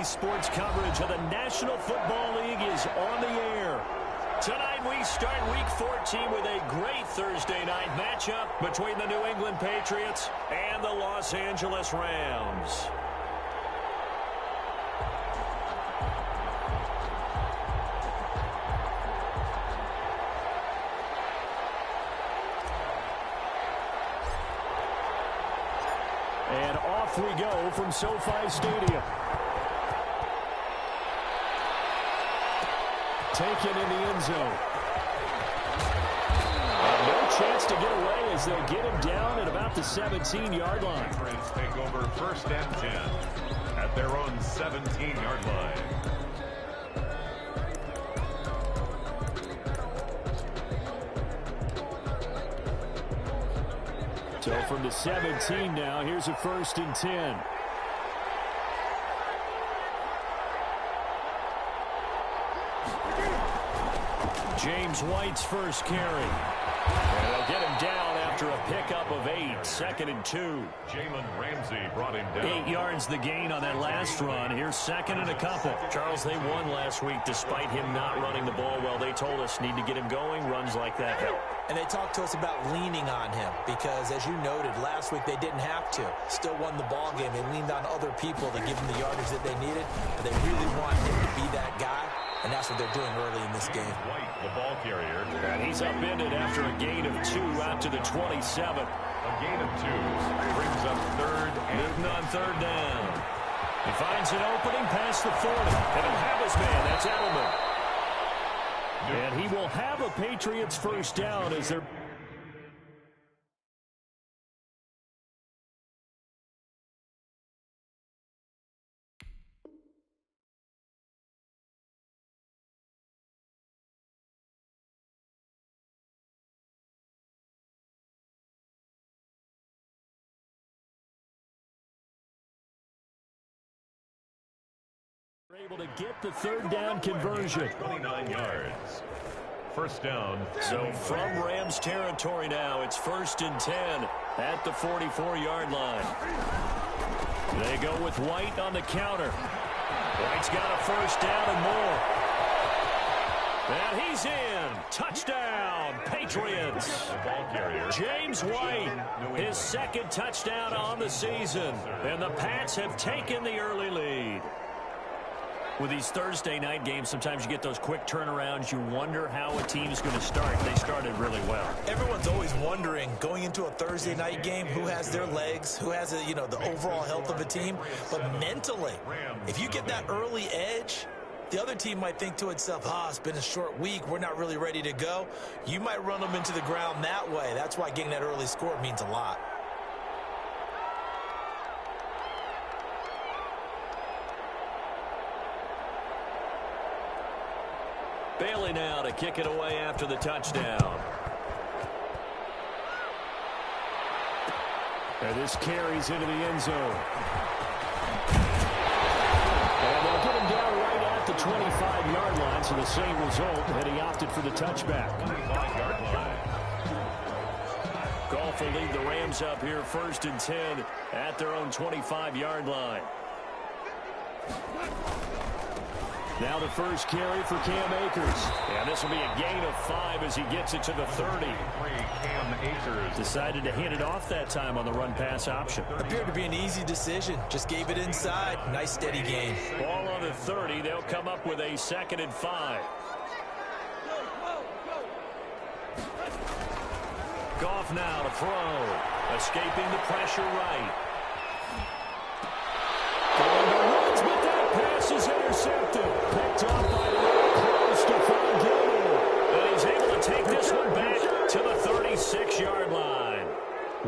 Sports coverage of the National Football League is on the air. Tonight we start Week 14 with a great Thursday night matchup between the New England Patriots and the Los Angeles Rams. And off we go from SoFi Stadium. Taken in the end zone. And no chance to get away as they get him down at about the 17-yard line. Patriots take over 1st and 10 at their own 17-yard line. So from the 17 now, here's a 1st and 10. James White's first carry. And they'll get him down after a pickup of 8. 2nd and 2. Jalen Ramsey brought him down. 8 yards the gain on that last run. Here's 2nd and a couple. Charles, they won last week despite him not running the ball well. They told us need to get him going. Runs like that help. And they talked to us about leaning on him because, as you noted, last week they didn't have to. Still won the ball game. They leaned on other people to give them the yardage that they needed. But they really want him to be that guy, and that's what they're doing early in this game. White, the ball carrier. And he's upended after a gain of 2 out to the 27. A gain of 2 brings up 3rd and Newton on 3rd down. He finds an opening past the 40. And he'll have his man. That's Edelman. And he will have a Patriots first down as they're... able to get the 3rd down conversion. 29 yards. 1st down. So from Rams territory now, it's 1st and 10 at the 44-yard line. They go with White on the counter. White's got a 1st down and more. And he's in. Touchdown, Patriots. The ball carrier. James White, his 2nd touchdown on the season. And the Pats have taken the early lead. With these Thursday night games, sometimes you get those quick turnarounds. You wonder how a team's going to start. They started really well. Everyone's always wondering, going into a Thursday night game, who has their legs, who has, the overall health of a team. But mentally, if you get that early edge, the other team might think to itself, it's been a short week. We're not really ready to go. You might run them into the ground that way. That's why getting that early score means a lot. Bailey now to kick it away after the touchdown. And this carries into the end zone. And they'll get him down right at the 25-yard line, so the same result, and he opted for the touchback. 25-yard line. Goff will lead the Rams up here 1st and 10 at their own 25-yard line. Now the first carry for Cam Akers. And this will be a gain of 5 as he gets it to the 30. Cam Akers Decided to hand it off that time on the run-pass option. Appeared to be an easy decision. Just gave it inside. Nice, steady gain. Ball on the 30. They'll come up with a 2nd and 5. Goff now to throw. Escaping the pressure right. Going to Woods, but that pass is intercepted. Picked off by close to Frank Gilmore. And he's able to take this one back to the 36-yard line.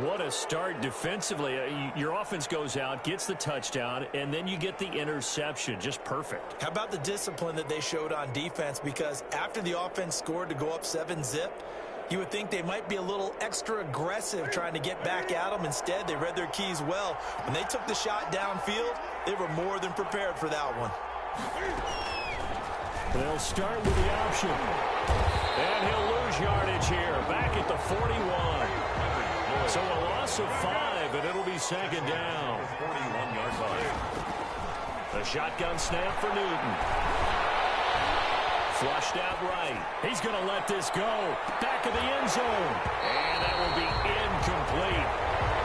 What a start defensively. Your offense goes out, gets the touchdown, and then you get the interception. Just perfect. How about the discipline that they showed on defense? Because after the offense scored to go up 7-zip, you would think they might be a little extra aggressive trying to get back at them. Instead, they read their keys well. When they took the shot downfield, they were more than prepared for that one. They'll start with the option. And he'll lose yardage here. Back at the 41. So a loss of 5, and it'll be 2nd down. 41-yard line. A shotgun snap for Newton. Flushed out right. He's going to let this go. Back of the end zone. And that will be incomplete.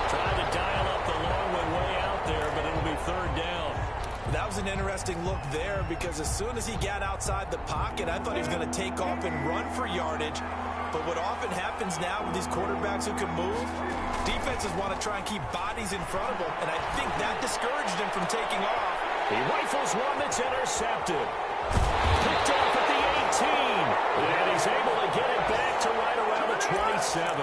Trying to dial up the long way out there, but it'll be third down. That was an interesting look there because as soon as he got outside the pocket, I thought he was going to take off and run for yardage. But what often happens now with these quarterbacks who can move, defenses want to try and keep bodies in front of them, and I think that discouraged him from taking off. He rifles one that's intercepted. Picked off at the 18. And he's able to get it back to right around the 27.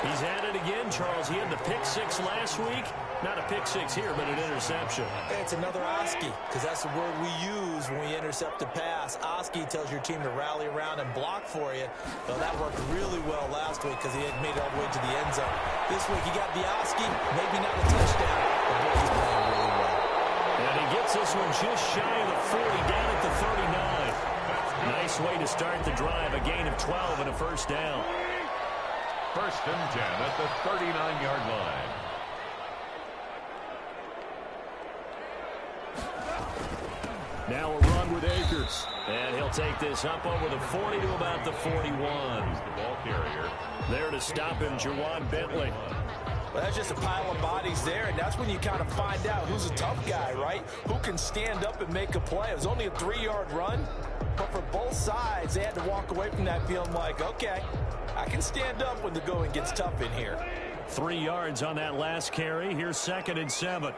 He's at it again, Charles. He had the pick six last week. Not a pick six here, but an interception. It's another Oski, because that's the word we use when we intercept a pass. Oski tells your team to rally around and block for you. Well, that worked really well last week because he had made it all the way to the end zone. This week he got the Oski, maybe not a touchdown, but boy, he's playing really well. And he gets this one just shy of the 40, down at the 39. Nice way to start the drive, a gain of 12 and a first down. First and 10 at the 39-yard line. Now a run with Akers. And he'll take this up over the 40 to about the 41. The ball carrier. There to stop him, Jawan Bentley. Well, that's just a pile of bodies there, and that's when you kind of find out who's a tough guy, right? Who can stand up and make a play. It was only a 3-yard run, but for both sides, they had to walk away from that feeling like, okay, I can stand up when the going gets tough in here. 3 yards on that last carry. Here's 2nd and 7.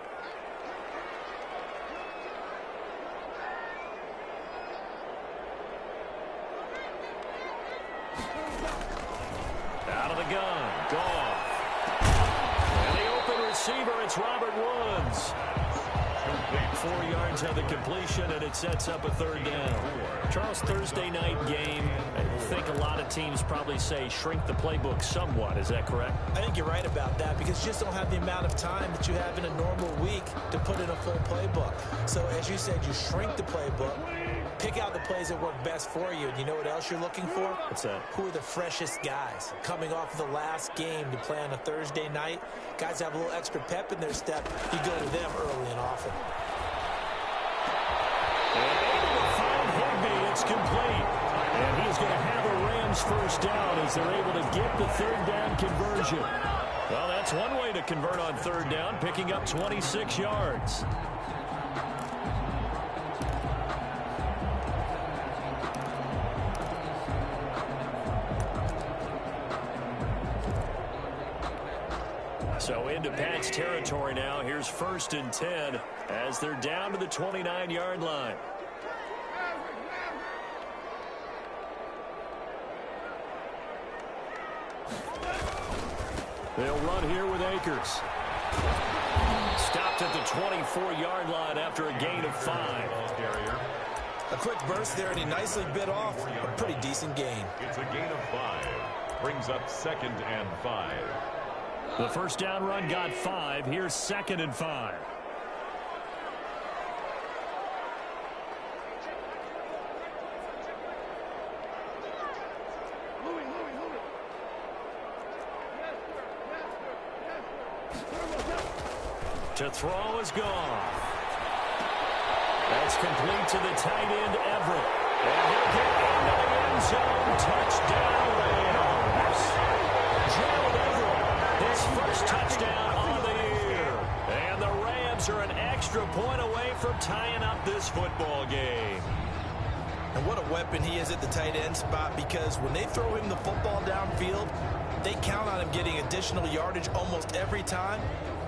Out of the gun. Gone. And the open receiver, it's Robert Woods. 4 yards on the completion, and it sets up a third down. Charles, Thursday night game, I think a lot of teams probably say shrink the playbook somewhat. Is that correct? I think you're right about that because you just don't have the amount of time that you have in a normal week to put in a full playbook. So as you said, you shrink the playbook, pick out the plays that work best for you. And you know what else you're looking for? What's that? Who are the freshest guys coming off of the last game to play on a Thursday night? Guys have a little extra pep in their step. You go to them early and often. It's complete. And he's going to have a Rams first down as they're able to get the third down conversion. Well, that's one way to convert on third down, picking up 26 yards. So into Pat's territory now. Here's 1st and 10 as they're down to the 29-yard line. They'll run here with Akers. Stopped at the 24-yard line after a gain of 5. A quick burst there, and he nicely bit off a pretty decent gain. It's a gain of 5. Brings up 2nd and 5. The first down run got 5. Here's 2nd and 5. To throw is gone. That's complete to the tight end, Everett. And he'll get into the end zone. Touchdown, Rams. Gerald Everett, his first touchdown on the year. And the Rams are an extra point away from tying up this football game. And what a weapon he is at the tight end spot, because when they throw him the football downfield, they count on him getting additional yardage almost every time.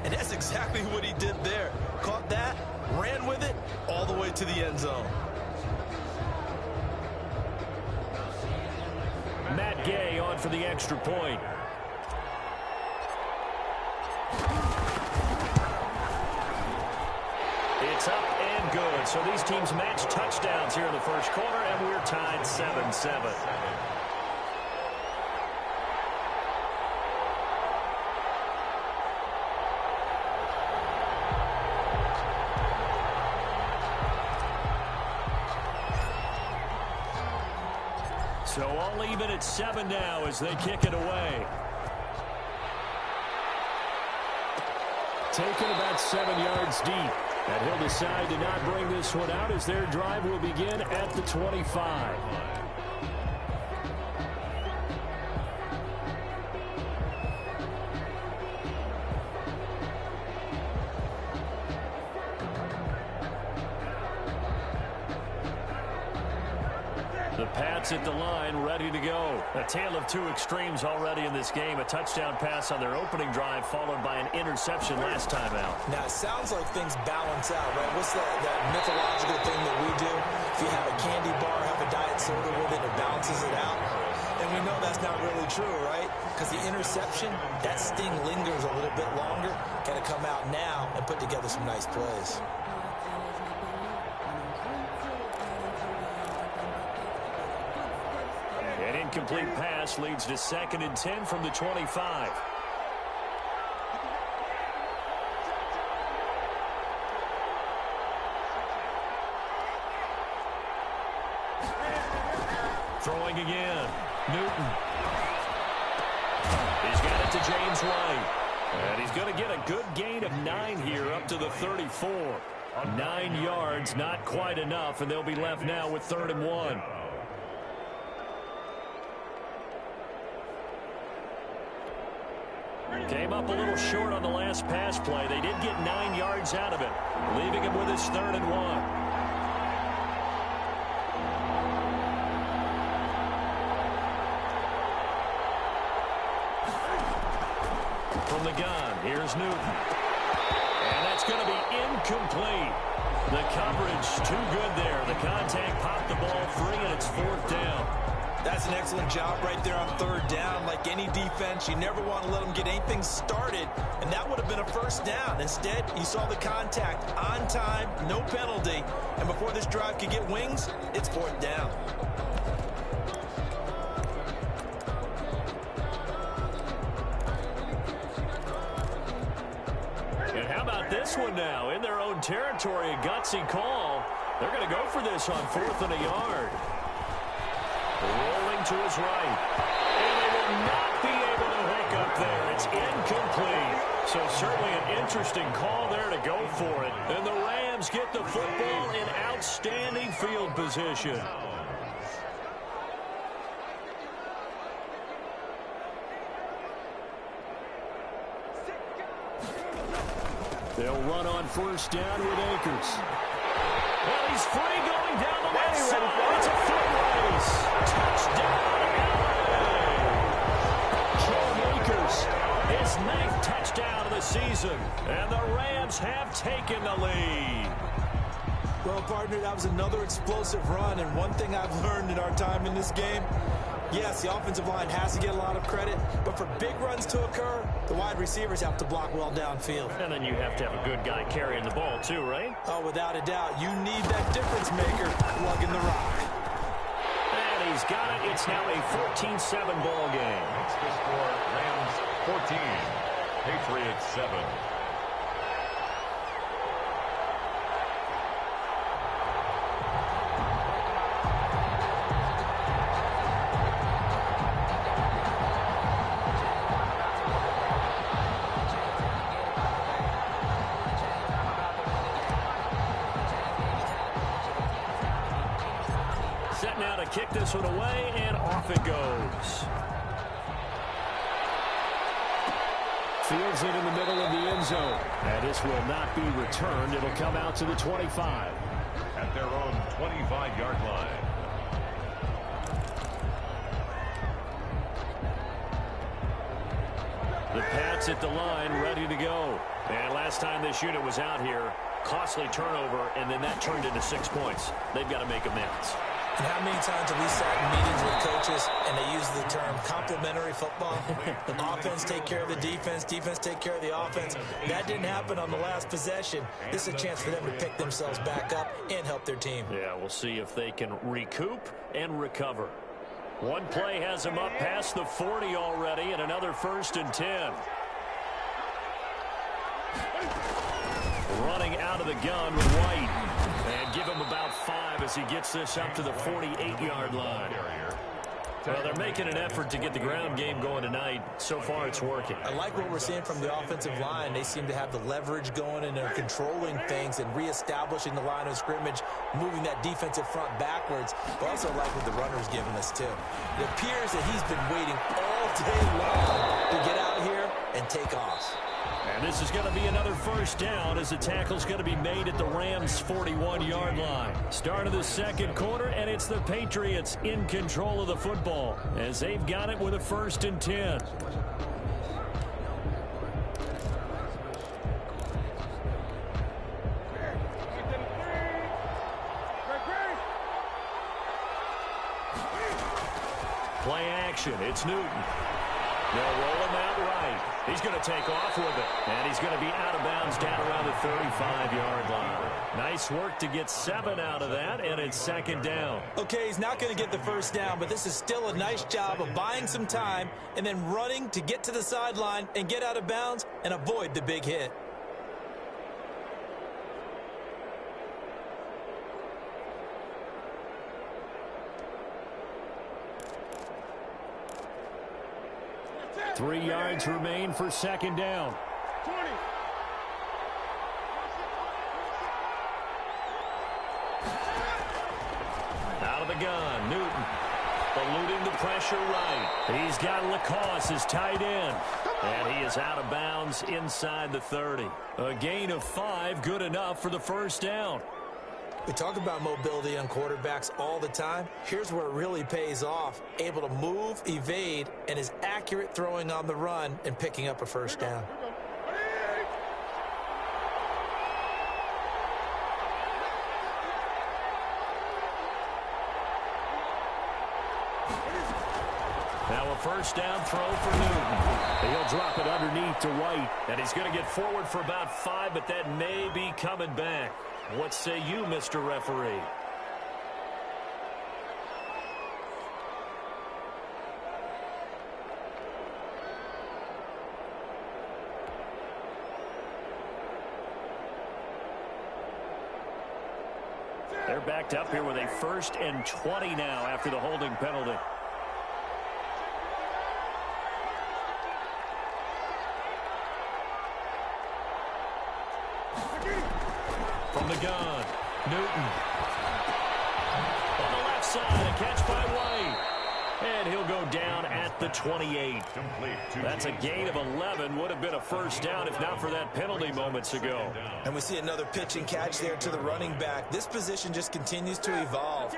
And that's exactly what he did there. Caught that, ran with it, all the way to the end zone. Matt Gay on for the extra point. It's up and good. So these teams match touchdowns here in the first quarter, and we're tied 7-7. So all even at 7 now as they kick it away. Taken about 7 yards deep. And he'll decide to not bring this one out as their drive will begin at the 25. The Pats at the line, ready to go. A tale of two extremes already in this game. A touchdown pass on their opening drive, followed by an interception last time out. Now, it sounds like things balance out, right? What's that mythological thing that we do? If you have a candy bar, have a diet soda with it, it balances it out. And we know that's not really true, right? Because the interception, that sting lingers a little bit longer. Got to come out now and put together some nice plays. An incomplete pass leads to 2nd and 10 from the 25. Throwing again. Newton. He's got it to James White. And he's going to get a good gain of 9 here up to the 34. 9 yards, not quite enough, and they'll be left now with 3rd and 1. Came up a little short on the last pass play. They did get 9 yards out of it, leaving him with his 3rd and 1. From the gun, here's Newton. And that's going to be incomplete. The coverage too good there. The contact popped the ball free, and it's 4th down. That's an excellent job right there on 3rd down. Like any defense, you never want to let them get anything started, and that would have been a 1st down. Instead, you saw the contact on time, no penalty, and before this drive could get wings, it's 4th down. And how about this one now? In their own territory, a gutsy call. They're going to go for this on 4th and a yard. Rolling to his right. And they will not be able to hook up there. It's incomplete. So certainly an interesting call there to go for it. And the Rams get the football in outstanding field position. They'll run on 1st down with Akers. Well, he's free going down the left side. It's a foot race. Touchdown, LA. Joe Akers, his 9th touchdown of the season. And the Rams have taken the lead. Well, partner, that was another explosive run. And one thing I've learned in our time in this game, yes, the offensive line has to get a lot of credit, but for big runs to occur, the wide receivers have to block well downfield. And then you have to have a good guy carrying the ball too, right? Oh, without a doubt. You need that difference maker lugging the rock. And he's got it. It's now a 14-7 ball game. It's the score, Rams 14, Patriots 7. Now to kick this one away, and off it goes. Fields it in the middle of the end zone. And this will not be returned. It'll come out to the 25. At their own 25-yard line. The Pats at the line, ready to go. And last time this unit was out here, costly turnover, and then that turned into 6 points. They've got to make amends. And how many times have we sat in meetings with coaches and they use the term complementary football? Offense take care of the defense, defense take care of the offense. That didn't happen on the last possession. This is a chance for them to pick themselves back up and help their team. Yeah, we'll see if they can recoup and recover. One play has them up past the 40 already, and another 1st and 10. Running out of the gun with White. And give him about 5 as he gets this up to the 48-yard line. Well, they're making an effort to get the ground game going tonight. So far, it's working. I like what we're seeing from the offensive line. They seem to have the leverage going, and they're controlling things and reestablishing the line of scrimmage, moving that defensive front backwards. But I also like what the runner's giving us, too. It appears that he's been waiting all day long to get out here and take off. And this is going to be another first down as the tackle's going to be made at the Rams' 41-yard line. Start of the second quarter, and it's the Patriots in control of the football as they've got it with a 1st and 10. Play action. It's Newton. They'll roll him out right. He's going to take off with it. And he's going to be out of bounds down around the 35-yard line. Nice work to get 7 out of that, and it's 2nd down. Okay, he's not going to get the first down, but this is still a nice job of buying some time and then running to get to the sideline and get out of bounds and avoid the big hit. Three yards remain for 2nd down. 20. Out of the gun, Newton. Eluding the pressure right. He's got Lacoste as tight end. And he is out of bounds inside the 30. A gain of 5, good enough for the first down. We talk about mobility on quarterbacks all the time. Here's where it really pays off. Able to move, evade, and is accurate throwing on the run and picking up a first down. Now a first down throw for Newton. He'll drop it underneath to White. And he's going to get forward for about 5, but that may be coming back. What say you, Mr. Referee? They're backed up here with a 1st and 20 now after the holding penalty. From the gun, Newton. On the left side, a catch by White. And he'll go down at the 28. That's a gain of 11. Would have been a first down if not for that penalty moments ago. And we see another pitch and catch there to the running back. This position just continues to evolve.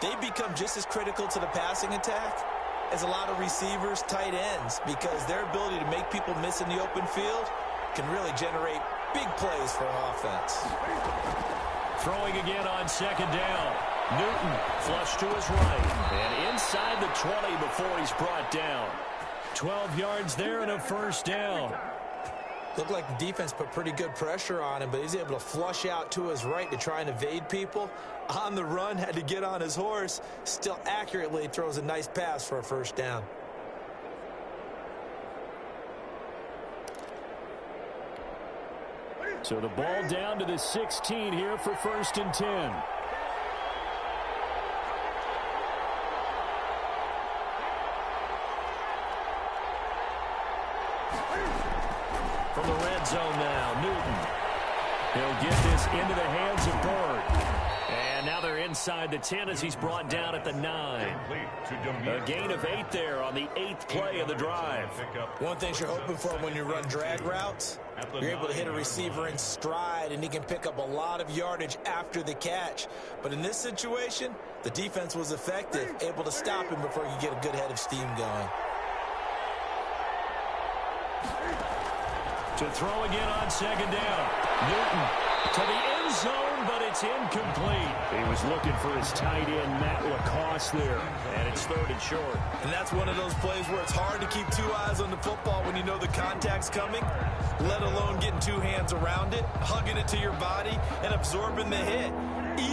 They become just as critical to the passing attack as a lot of receivers, tight ends, because their ability to make people miss in the open field can really generate big plays for an offense. Throwing again on 2nd down. Newton flush to his right. And inside the 20 before he's brought down. 12 yards there and a first down. Looked like the defense put pretty good pressure on him, but he's able to flush out to his right to try and evade people. On the run, had to get on his horse. Still accurately throws a nice pass for a first down. So the ball down to the 16 here for 1st and 10. From the red zone now, Newton. He'll get this into the hands of Bird. And now they're inside the 10 as he's brought down at the 9. A gain of 8 there on the 8th play of the drive. One thing you're hoping for when you run drag routes, you're able to hit a receiver in stride, and he can pick up a lot of yardage after the catch. But in this situation, the defense was effective, able to stop him before you get a good head of steam going. To throw again on 2nd down. Newton to the end zone, but it's incomplete. He was looking for his tight end, Matt Lacoste there, and it's 3rd and short. And that's one of those plays where it's hard to keep 2 eyes on the football when you know the contact's coming, let alone getting 2 hands around it, hugging it to your body, and absorbing the hit,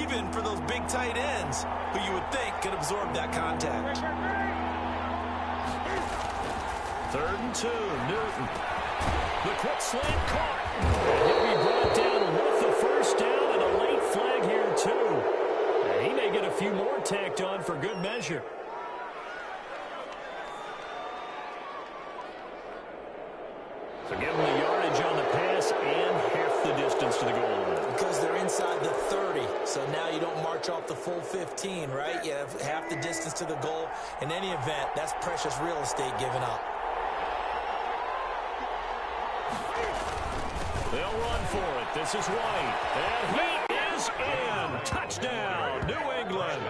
even for those big tight ends who you would think could absorb that contact. 3rd and 2, Newton. The quick slant caught. And he'll be brought down with the first down and a late flag here, too. And he may get a few more tacked on for good measure. march off the full 15, right? You have half the distance to the goal. In any event, that's precious real estate given up. They'll run for it. This is White. And he is in. Touchdown, New England.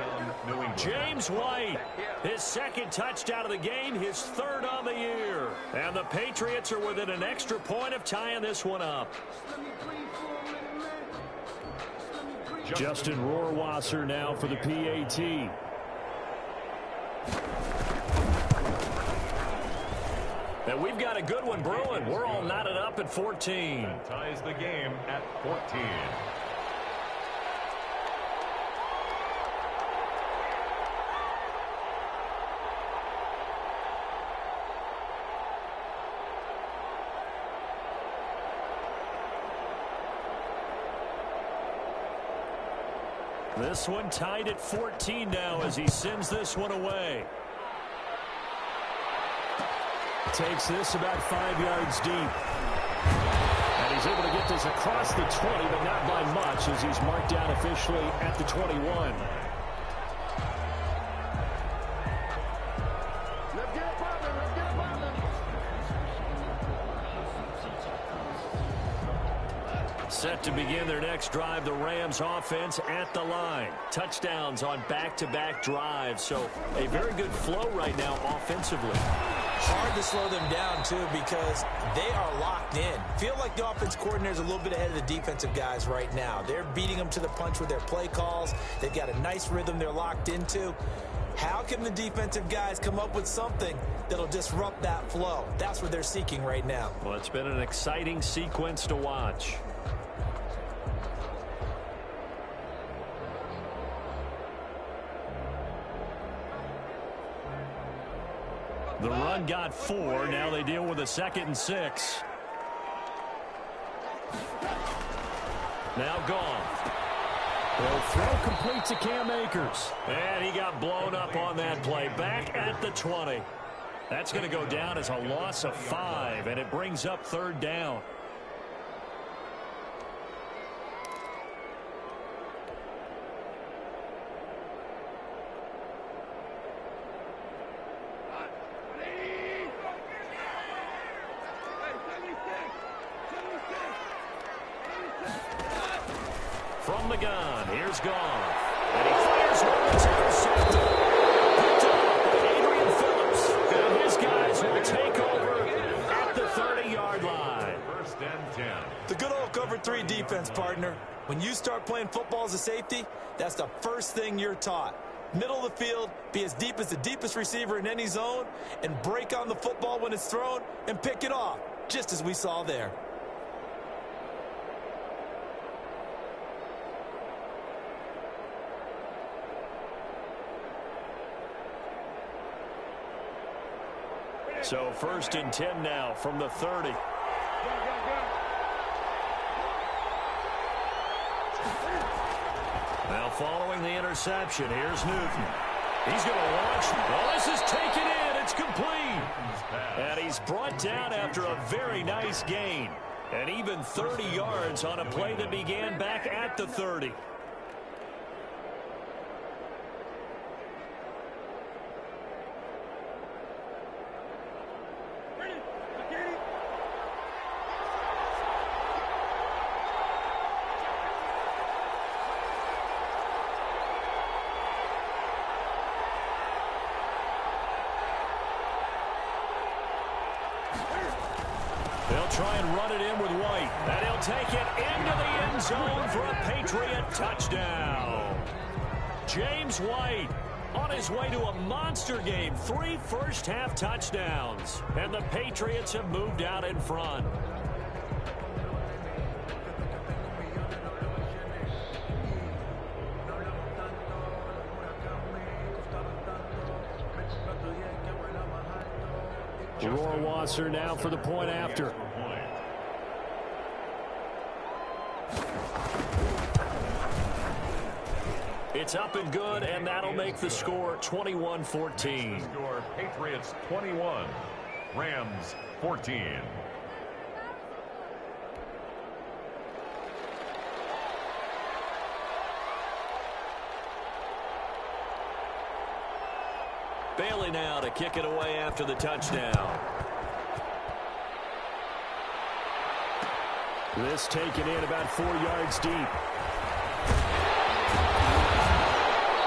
James White, his second touchdown of the game, his third on the year. And the Patriots are within an extra point of tying this one up. Justin Rohrwasser now for the PAT. And we've got a good one brewing. We're all knotted up at 14. Ties the game at 14. This one tied at 14 now as he sends this one away. Takes this about 5 yards deep. And he's able to get this across the 20, but not by much as he's marked down officially at the 21. Set to begin their next drive, the Rams offense at the line. Touchdowns on back-to-back drives, so a very good flow right now offensively. Hard to slow them down, too, because they are locked in. Feel like the offense coordinator is a little bit ahead of the defensive guys right now. They're beating them to the punch with their play calls. They've got a nice rhythm they're locked into. How can the defensive guys come up with something that'll disrupt that flow? That's what they're seeking right now. Well, it's been an exciting sequence to watch. The run got 4. Now they deal with a 2nd and 6. Now Goff. They'll throw complete to Cam Akers. And he got blown up on that play. Back at the 20. That's going to go down as a loss of 5, and it brings up 3rd down. From the gun, here's Goff. And he fires one that's intercepted. Picked up by Adrian Phillips. And his guys will take over at the 30-yard line. 1st and 10. The good old cover 3 defense, partner. When you start playing football as a safety, that's the first thing you're taught. Middle of the field, be as deep as the deepest receiver in any zone, and break on the football when it's thrown and pick it off, just as we saw there. So 1st and 10 now from the 30. Now following the interception, here's Newton. He's going to launch. Well, this is taken in. It's complete. And he's brought down after a very nice gain. And even 30 yards on a play that began back at the 30. They'll try and run it in with White. And he'll take it into the end zone for a Patriot touchdown. James White on his way to a monster game. 3 first-half touchdowns. And the Patriots have moved out in front. Rohrwasser now for the point after. It's up and good, and that'll make the score 21-14. Score Patriots 21, Rams 14. Bailey now to kick it away after the touchdown. This taken in about 4 yards deep.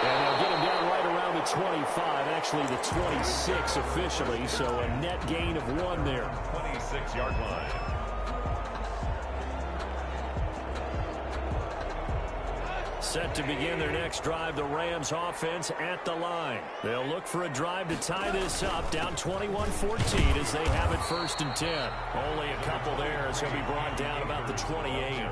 And they'll get him down right around the 25, actually the 26 officially, so a net gain of 1 there. 26-yard line. Set to begin their next drive, the Rams offense at the line. They'll look for a drive to tie this up, down 21-14 as they have it 1st and 10. Only a couple there as he'll be brought down about the 28.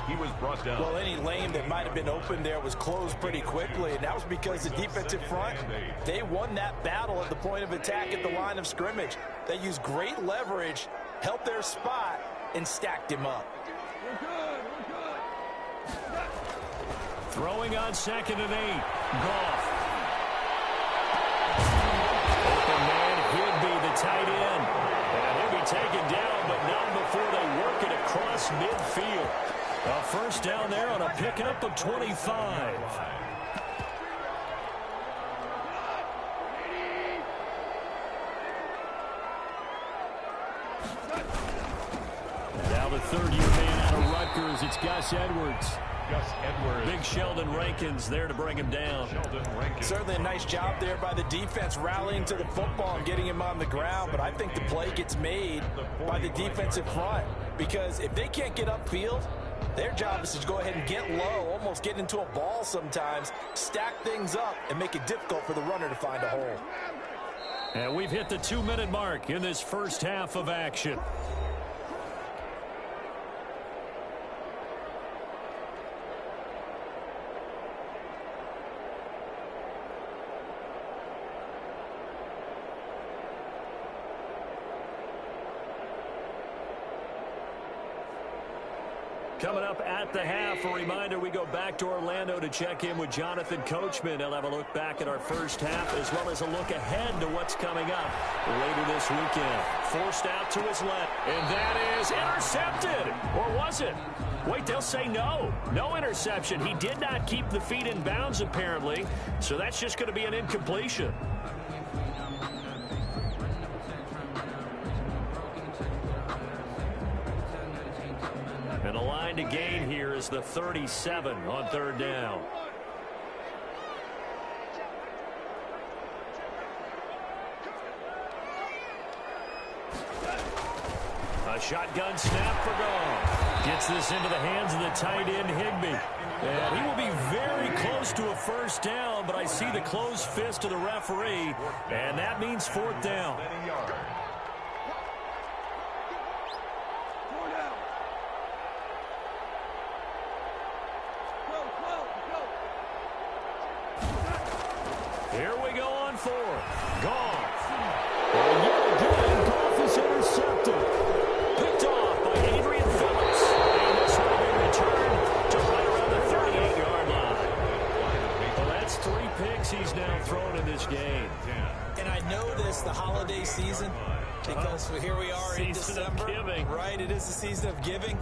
He was brought down. Well, any lane that might have been open there was closed pretty quickly, and that was because the defensive front, they won that battle at the point of attack at the line of scrimmage. They used great leverage, helped their spot, and stacked him up. Throwing on 2nd and 8. Goff. Open man, Higby, the tight end. And he'll be taken down, but not before they work it across midfield. A first down there on a pickup of 25. Now the third-year man out of Rutgers, it's Gus Edwards. Gus Edwards. Big Sheldon Rankins there to bring him down. Certainly a nice job there by the defense rallying to the football and getting him on the ground, but I think the play gets made by the defensive front because if they can't get upfield, their job is to go ahead and get low, almost get into a ball sometimes, stack things up, and make it difficult for the runner to find a hole. And we've hit the 2-minute mark in this first half of action. Coming up at the half, a reminder, we go back to Orlando to check in with Jonathan Coachman. He'll have a look back at our first half as well as a look ahead to what's coming up later this weekend. Forced out to his left, and that is intercepted. Or was it? Wait, they'll say no. No interception. He did not keep the feet in bounds, apparently, so that's just going to be an incompletion. And the line to gain here is the 37 on 3rd down. A shotgun snap for Goff. Gets this into the hands of the tight end, Higby. And he will be very close to a first down, but I see the closed fist of the referee, and that means 4th down. Here we go on 4th. Goff. And yet again, Goff is intercepted. Picked off by Adrian Phillips. And this will be returned to right around the 38-yard line. Well, that's 3 picks he's now thrown in this game. And I know this, the holiday season, because here we are in December. Season of giving. Right, it is the season of giving.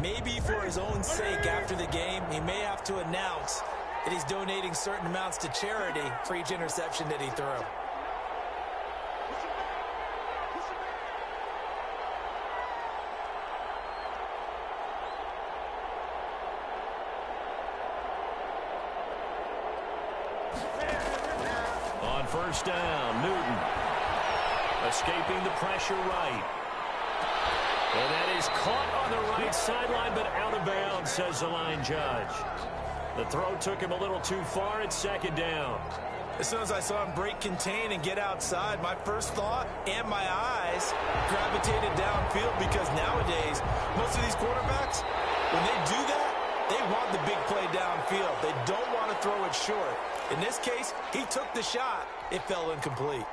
Maybe for his own sake after the game, he may have to announce that he's donating certain amounts to charity for each interception that he threw. On 1st down, Newton escaping the pressure right. And that is caught on the right sideline, but out of bounds, says the line judge. The throw took him a little too far. It's 2nd down. As soon as I saw him break contain and get outside, my first thought and my eyes gravitated downfield because nowadays, most of these quarterbacks, when they do that, they want the big play downfield. They don't want to throw it short. In this case, he took the shot. It fell incomplete.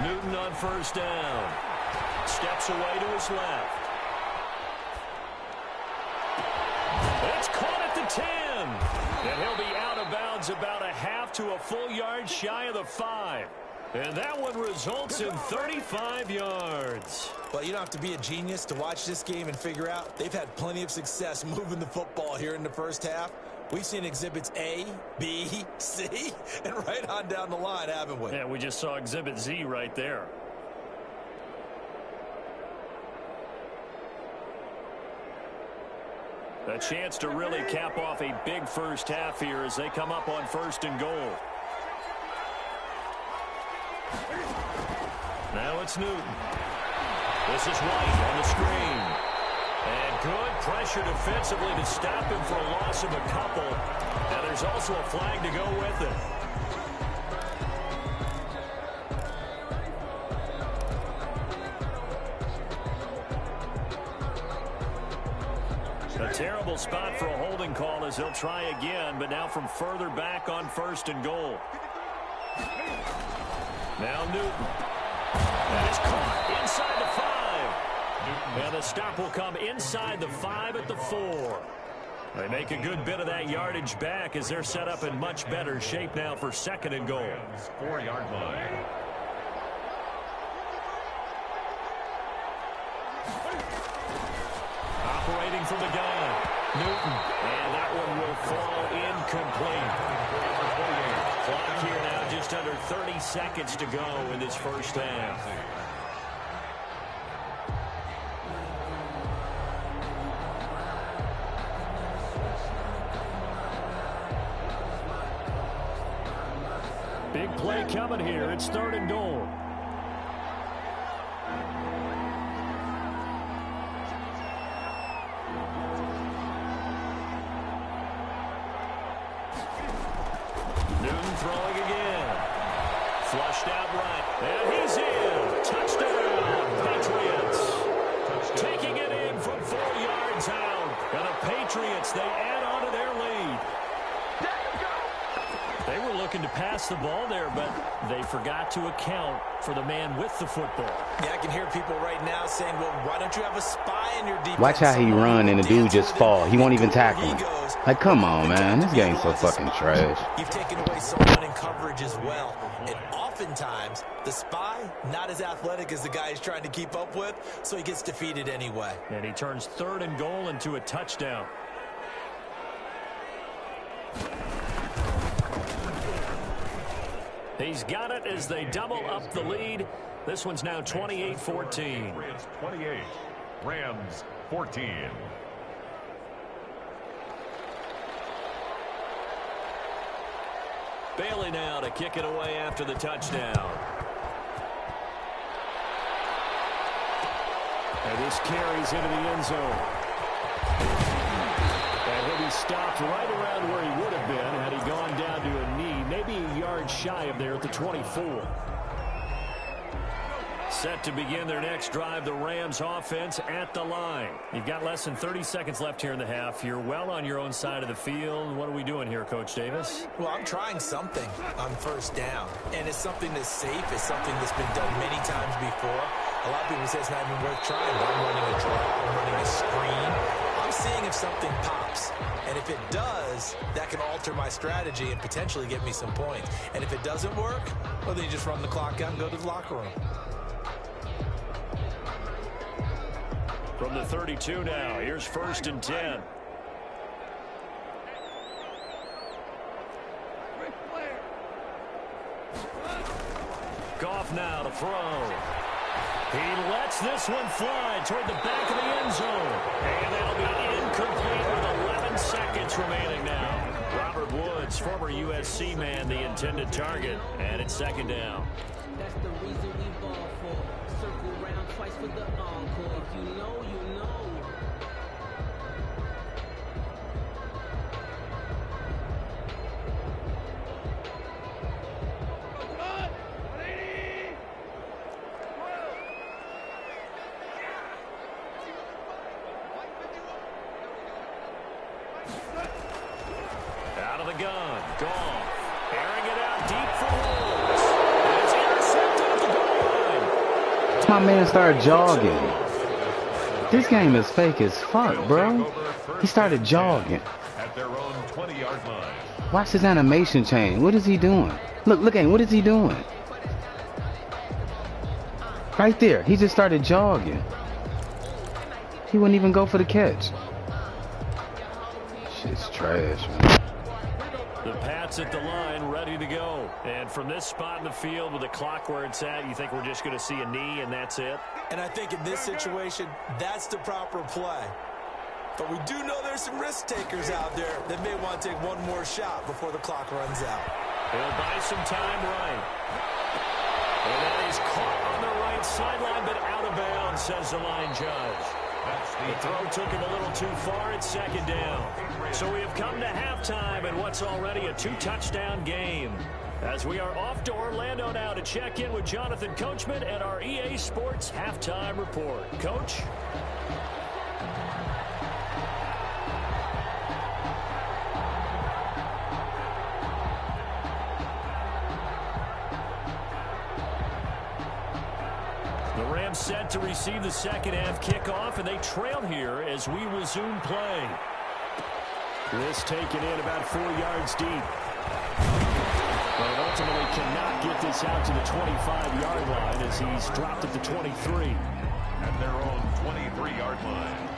Newton on first down. Steps away to his left. It's caught at the 10. And he'll be out of bounds about a half to a full yard shy of the 5. And that one results in 35 yards. Well, you don't have to be a genius to watch this game and figure out they've had plenty of success moving the football here in the first half. We've seen exhibits A, B, C, and right on down the line, haven't we? Yeah, we just saw exhibit Z right there. A chance to really cap off a big first half here as they come up on first and goal. Now it's Newton. This is White on the screen. And good pressure defensively to stop him for a loss of a couple. And there's also a flag to go with it. A terrible spot for a holding call as he'll try again, but now from further back on first and goal. Now Newton. And it's caught inside the 5. And the stop will come inside the 5 at the 4. They make a good bit of that yardage back as they're set up in much better shape now for second and goal. 4-yard line. Operating from the gun, Newton. And that one will fall incomplete. Clock here now just under 30 seconds to go in this first half. Big play coming here. It's third and goal. Newton throwing again. Flushed out right. And he's in. Touchdown, Patriots. Taking it in from 4 yards out. And the Patriots, they add on to their lead. They were looking to pass the ball there, but they forgot to account for the man with the football. Yeah, I can hear people right now saying, well, why don't you have a spy in your defense? Watch how he run and the dude just fall. He won't even tackle him. Like, come on, man. This game's so fucking trash. You've taken away someone in coverage as well. And oftentimes, the spy, not as athletic as the guy he's trying to keep up with, so he gets defeated anyway. And he turns third and goal into a touchdown. He's got it as they double up the lead. This one's now 28-14. 28, Rams 14. Bailey now to kick it away after the touchdown. And this carries into the end zone. And he'll be stopped right around where he would have been had he gone down to a knee, maybe a yard shy of there at the 24. Set to begin their next drive, the Rams offense at the line. You've got less than 30 seconds left here in the half. You're well on your own side of the field. What are we doing here, Coach Davis? Well, I'm trying something on first down, and it's something that's safe. It's something that's been done many times before. A lot of people say it's not even worth trying, but I'm running a draw, I'm running a screen. I'm seeing if something pops, and if it does, that can alter my strategy and potentially get me some points. And if it doesn't work, well, then you just run the clock out and go to the locker room. From the 32 now, here's first and 10. Goff now to throw. He lets this one fly toward the back of the end zone. And that'll be incomplete with 11 seconds remaining now. Robert Woods, former USC man, the intended target. And it's second down. That's the reason we ball for. Circle round twice for the encore. If you know, you know. Out of the gun, Goff. Airing it out deep for Woods. And it's intercepted at the goal My man started jogging. This game is fake as fuck, bro. He started jogging. At their own 20-yard line. Watch his animation change. What is he doing? Look at him. What is he doing? Right there. He just started jogging. He wouldn't even go for the catch. Shit's trash, man. The Pats at the line, ready to go. And from this spot in the field with the clock where it's at, you think we're just going to see a knee and that's it? And I think in this situation, that's the proper play. But we do know there's some risk takers out there that may want to take one more shot before the clock runs out. He'll buy some time right. And that is caught on the right sideline, but out of bounds, says the line judge. The throw took him a little too far at second down. So we have come to halftime in what's already a 2-touchdown game. As we are off to Orlando now to check in with Jonathan Coachman at our EA Sports Halftime Report. Coach? The Rams set to receive the second half kickoff, and they trail here as we resume play. This taken in about 4 yards deep. But ultimately cannot get this out to the 25-yard line as he's dropped at the 23. At their own 23-yard line.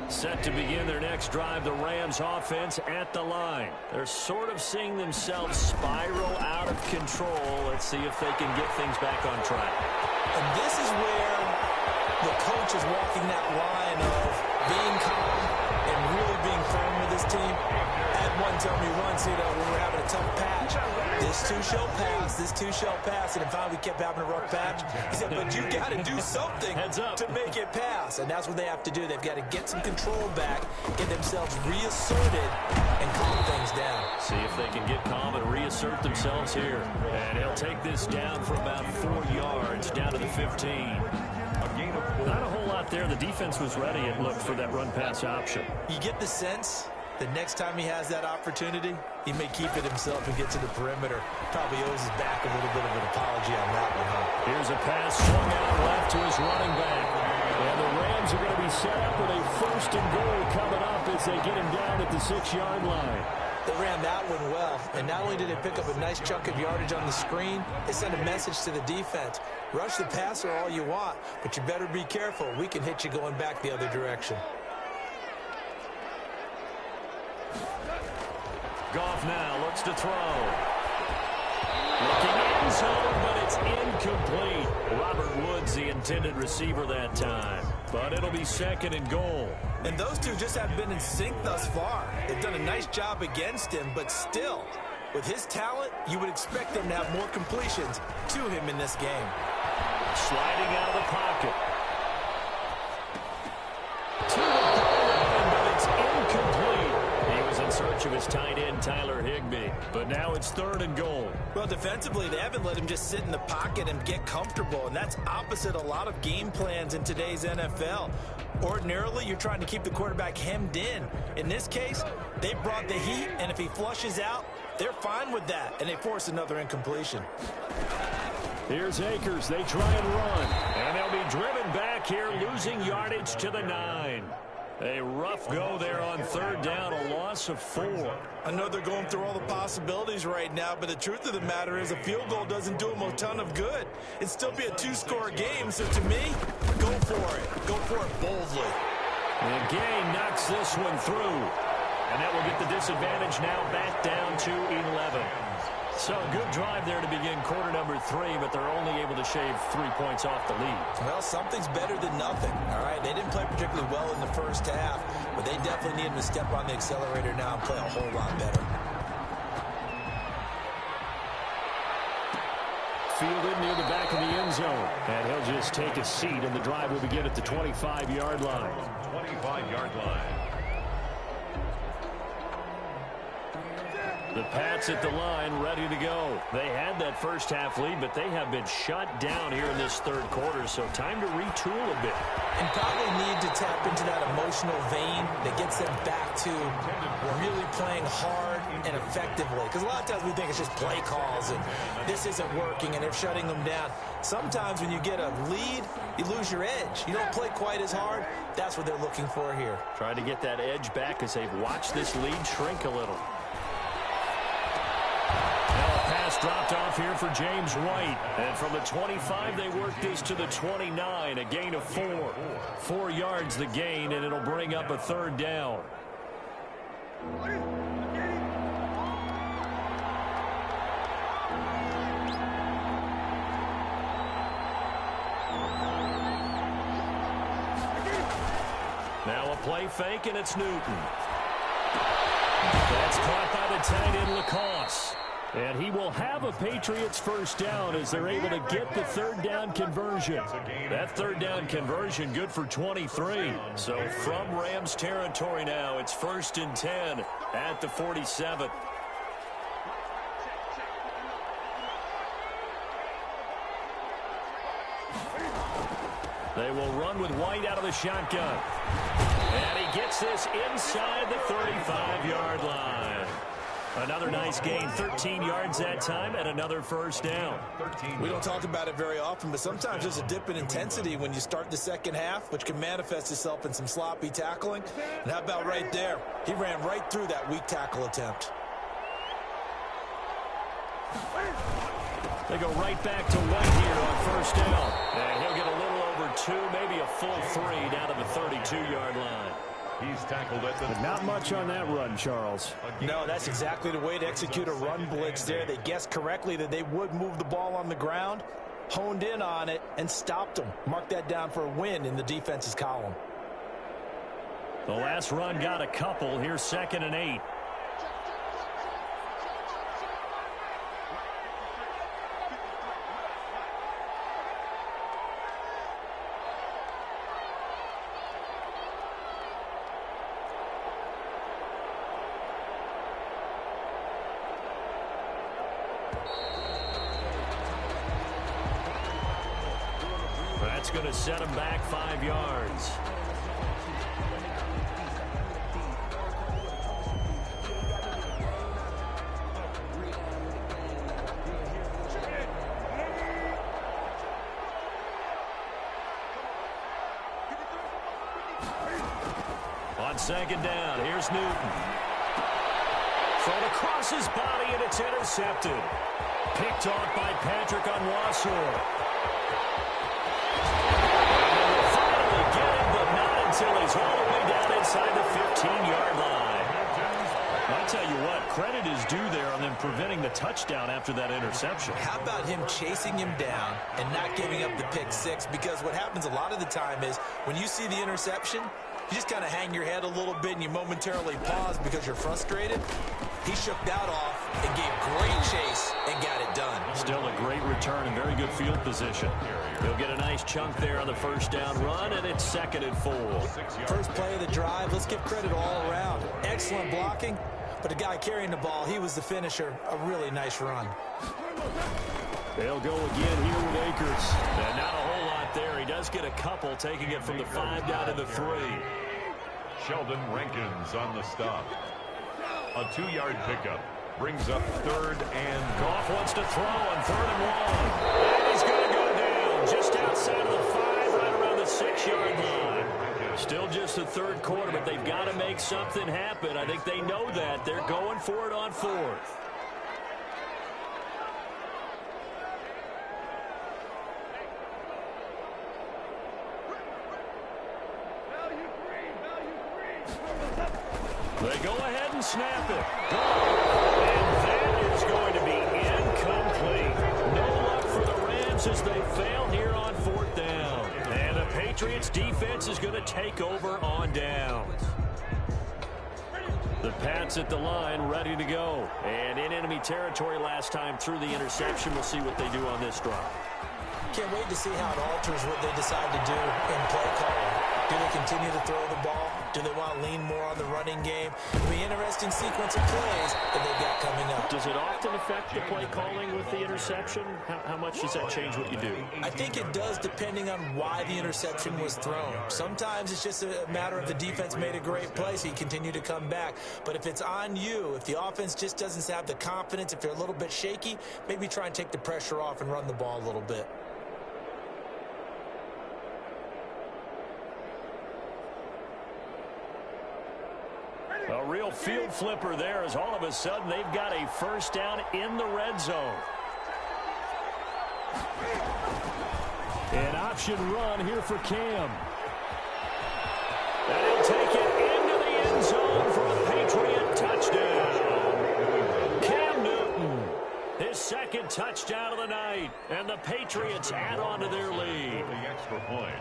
Set to begin their next drive, the Rams offense at the line. They're sort of seeing themselves spiral out of control. Let's see if they can get things back on track. And this is where the coach is walking that line of being calm and really being firm with his team. Had one tell me once, when we were having a tough patch, this too shall pass, this too shall pass. And finally we kept having a rough patch. He said, but you got to do something to make it pass. And that's what they have to do. They've got to get some control back, get themselves reasserted, and calm things down. See if they can get calm and reassert themselves here. And he'll take this down for about 4 yards, down to the 15. Not a whole lot there. The defense was ready and looked for that run-pass option. You get the sense that next time he has that opportunity, he may keep it himself and get to the perimeter. Probably owes his back a little bit of an apology on that one, huh? Here's a pass swung out left to his running back. And the Rams are going to be set up with a 1st and goal coming up as they get him down at the 6-yard line. They ran that one well, and not only did they pick up a nice chunk of yardage on the screen, they sent a message to the defense. Rush the passer all you want, but you better be careful. We can hit you going back the other direction. Goff now looks to throw. Looking in zone, but it's incomplete. Robert Woods, the intended receiver that time. But it'll be 2nd and goal. And those two just haven't been in sync thus far. They've done a nice job against him, but still, with his talent, you would expect them to have more completions to him in this game. Sliding out of the pocket. To the goal line, but it's incomplete. He was in search of his tight end, Tyler Higbee. But now it's 3rd and goal. Well, defensively, they haven't let him just sit in the pocket and get comfortable, and that's opposite a lot of game plans in today's NFL. Ordinarily, you're trying to keep the quarterback hemmed in. In this case, they brought the heat, and if he flushes out, they're fine with that, and they force another incompletion. Here's Akers. They try and run, and they'll be driven back here, losing yardage to the 9. A rough go there on 3rd down, a loss of 4. I know they're going through all the possibilities right now, but the truth of the matter is a field goal doesn't do them a ton of good. It'd still be a 2-score game, so to me, go for it. Go for it boldly. And Gay knocks this one through, and that will get the disadvantage now back down to 11. So a good drive there to begin quarter number 3, but they're only able to shave 3 points off the lead. Well, something's better than nothing, all right? They didn't play particularly well in the first half, but they definitely need him to step on the accelerator now and play a whole lot better. Fielded near the back of the end zone, and he'll just take a seat, and the drive will begin at the 25-yard line. 25-yard line. The Pats at the line, ready to go. They had that first half lead, but they have been shut down here in this third quarter, so time to retool a bit. And probably need to tap into that emotional vein that gets them back to really playing hard and effectively. Because a lot of times we think it's just play calls and this isn't working and they're shutting them down. Sometimes when you get a lead, you lose your edge. You don't play quite as hard. That's what they're looking for here. Trying to get that edge back as they've watched this lead shrink a little. Dropped off here for James White. And from the 25, they work this to the 29. A gain of 4. 4 yards the gain, and it'll bring up a third down. Now a play fake, and it's Newton. That's caught by the tight end, Lacoste. And he will have a Patriots first down as they're able to get the third down conversion. That third down conversion good for 23. So from Rams territory now, it's 1st and 10 at the 47. They will run with White out of the shotgun. And he gets this inside the 35-yard line. Another nice gain, 13 yards that time, and another first down. We don't talk about it very often, but sometimes there's a dip in intensity when you start the second half, which can manifest itself in some sloppy tackling. And how about right there? He ran right through that weak tackle attempt. They go right back to White here on first down. And he'll get a little over 2, maybe a full 3 down to the 32-yard line. He's tackled at the... But not much on that run, Charles. No, that's exactly the way to execute a run blitz there. They guessed correctly that they would move the ball on the ground, honed in on it, and stopped them. Mark that down for a win in the defense's column. The last run got a couple. Here's 2nd and 8. That's going to set him back 5 yards. On 2nd down, here's Newton. Thrown across his body, and it's intercepted. Picked off by Patrick Onwuasor. Until he's all the way down inside the 15-yard line. I'll tell you what, credit is due there on them preventing the touchdown after that interception. How about him chasing him down and not giving up the pick 6? Because what happens a lot of the time is when you see the interception, you just kind of hang your head a little bit and you momentarily pause because you're frustrated. He shook that off and gave great chase and got it done. Still a great return and very good field position. He'll get a nice chunk there on the first down run, and it's 2nd and 4. First play of the drive, let's give credit all around. Excellent blocking, but the guy carrying the ball, he was the finisher. A really nice run. They'll go again here with Akers. And not a whole lot there. He does get a couple, taking it from the 5 down to the 3. Sheldon Rankins on the stop. A 2-yard pickup brings up 3rd and... Goff wants to throw on 3rd and 1. And he's going to go down just outside of the 5, right around the 6-yard line. Still just the third quarter, but they've got to make something happen. I think they know that. They're going for it on 4th. They go ahead and snap it. And that is going to be incomplete. No luck for the Rams as they fail here on 4th down. And the Patriots defense is going to take over on downs. The Pats at the line, ready to go. And in enemy territory last time through the interception. We'll see what they do on this drive. Can't wait to see how it alters what they decide to do in play calling. Do they continue to throw the ball? Do they want to lean more on the running game? It'll be an interesting sequence of plays that they've got coming up. does it often affect the play calling with the interception? How much does that change what you do? I think it does, depending on why the interception was thrown. Sometimes it's just a matter of the defense made a great play, so you continue to come back. But if it's on you, if the offense just doesn't have the confidence, if they're a little bit shaky, maybe try and take the pressure off and run the ball a little bit. A real field flipper there, as all of a sudden they've got a first down in the red zone. An option run here for Cam. And he'll take it into the end zone for a Patriot touchdown. Cam Newton, his second touchdown of the night. And the Patriots add on to their lead. The extra point.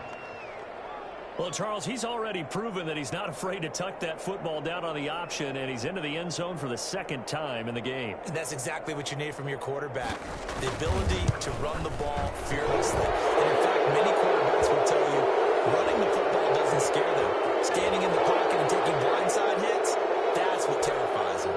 Well, Charles, he's already proven that he's not afraid to tuck that football down on the option, and he's into the end zone for the second time in the game. And that's exactly what you need from your quarterback, the ability to run the ball fearlessly. And in fact, many quarterbacks will tell you running the football doesn't scare them. Standing in the pocket and taking blindside hits, that's what terrifies them.